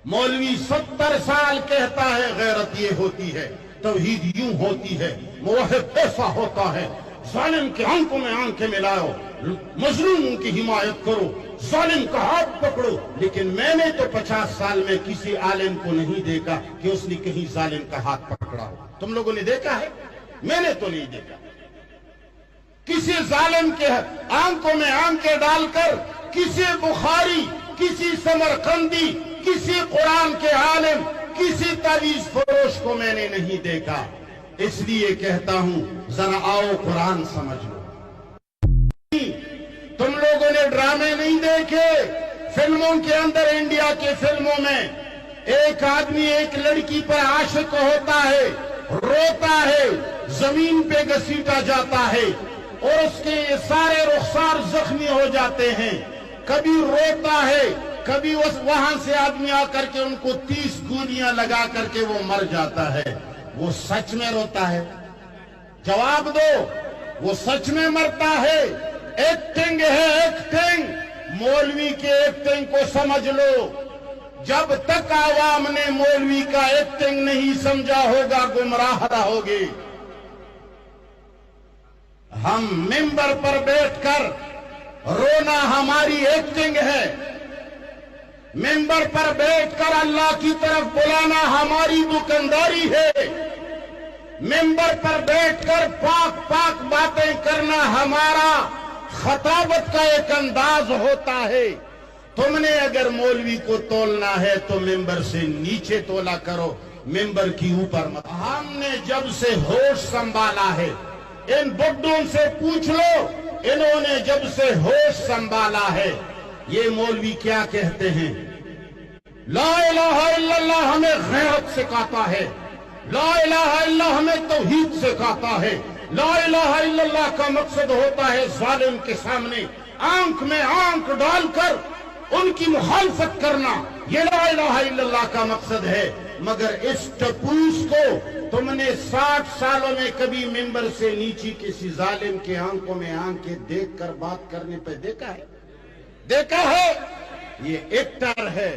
मौलवी 70 साल कहता है गैरत ये होती है, तौहीद यूं होती है, मुवहिद ऐसा होता है। जालिम के आंखों में आंखें मिलाओ, मजलूम की हिमायत करो, जालिम का हाथ पकड़ो। लेकिन मैंने तो 50 साल में किसी आलिम को नहीं देखा कि उसने कहीं जालिम का हाथ पकड़ा हो। तुम लोगों ने देखा है? मैंने तो नहीं देखा। किसी जालिम के आंखों में आंखें डालकर किसी बुखारी, किसी समरकंदी, किसी कुरान के आलिम, किसी तावीज फरोश को मैंने नहीं देखा। इसलिए कहता हूं, जरा आओ कुरान समझ लो। तुम लोगों ने ड्रामे नहीं देखे? फिल्मों के अंदर, इंडिया के फिल्मों में एक आदमी एक लड़की पर आशिक होता है, रोता है, जमीन पे घसीटा जाता है और उसके सारे रुखसार जख्मी हो जाते हैं। कभी रोता है, कभी वहां से आदमी आकर के उनको 30 गोलियां लगा करके वो मर जाता है। वो सच में रोता है? जवाब दो। वो सच में मरता है? एक्टिंग है, एक्टिंग। मौलवी के एक्टिंग को समझ लो। जब तक आवाम ने मौलवी का एक्टिंग नहीं समझा होगा, गुमराह रहोगे। हम मिंबर पर बैठकर रोना हमारी एक्टिंग है, मिंबर पर बैठकर अल्लाह की तरफ बुलाना हमारी दुकानदारी है, मिंबर पर बैठकर पाक पाक बातें करना हमारा खताबत का एक अंदाज होता है। तुमने अगर मौलवी को तोलना है तो मिंबर से नीचे तोला करो, मिंबर की ऊपर मत। हमने जब से होश संभाला है, इन बुड्ढों से पूछ लो, इन्होंने जब से होश संभाला है, ये मौलवी क्या कहते हैं? ला इलाहा इल्लल्लाह हमें गैरत सिखाता है, ला इलाहा इल्लल्लाह हमें तौहीद सिखाता है, ला इलाहा इल्लल्लाह का मकसद होता है जालिम के सामने आंख में आंख डालकर उनकी मुखालफत करना, ये ला इलाहा इल्लल्लाह का मकसद है। मगर इस टपूस को तुमने 60 सालों में कभी मिंबर से नीचे किसी जालिम के आंखों में आंखें देखकर बात करने पे देखा है? देखा है? ये एक्टर है,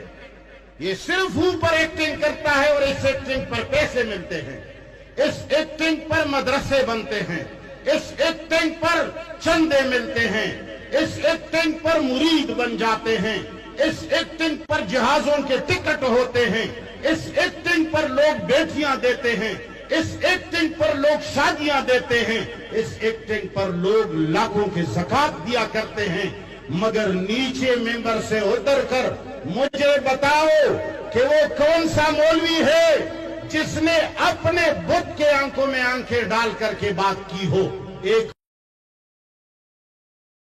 ये सिर्फ ऊपर एक्टिंग करता है और इस एक्टिंग पर पैसे मिलते हैं, इस एक्टिंग पर मदरसे बनते हैं, इस एक्टिंग पर चंदे मिलते हैं, इस एक्टिंग पर मुरीद बन जाते हैं, इस एक्टिंग पर जहाजों के टिकट होते हैं, इस एक्टिंग पर लोग बेटियां देते हैं, इस एक्टिंग पर लोग शादियां देते हैं, इस एक्टिंग पर लोग लाखों की ज़कात दिया करते हैं। मगर नीचे मेंबर से उतर कर मुझे बताओ कि वो कौन सा मौलवी है जिसने अपने बुत के आंखों में आंखें डाल करके बात की हो? एक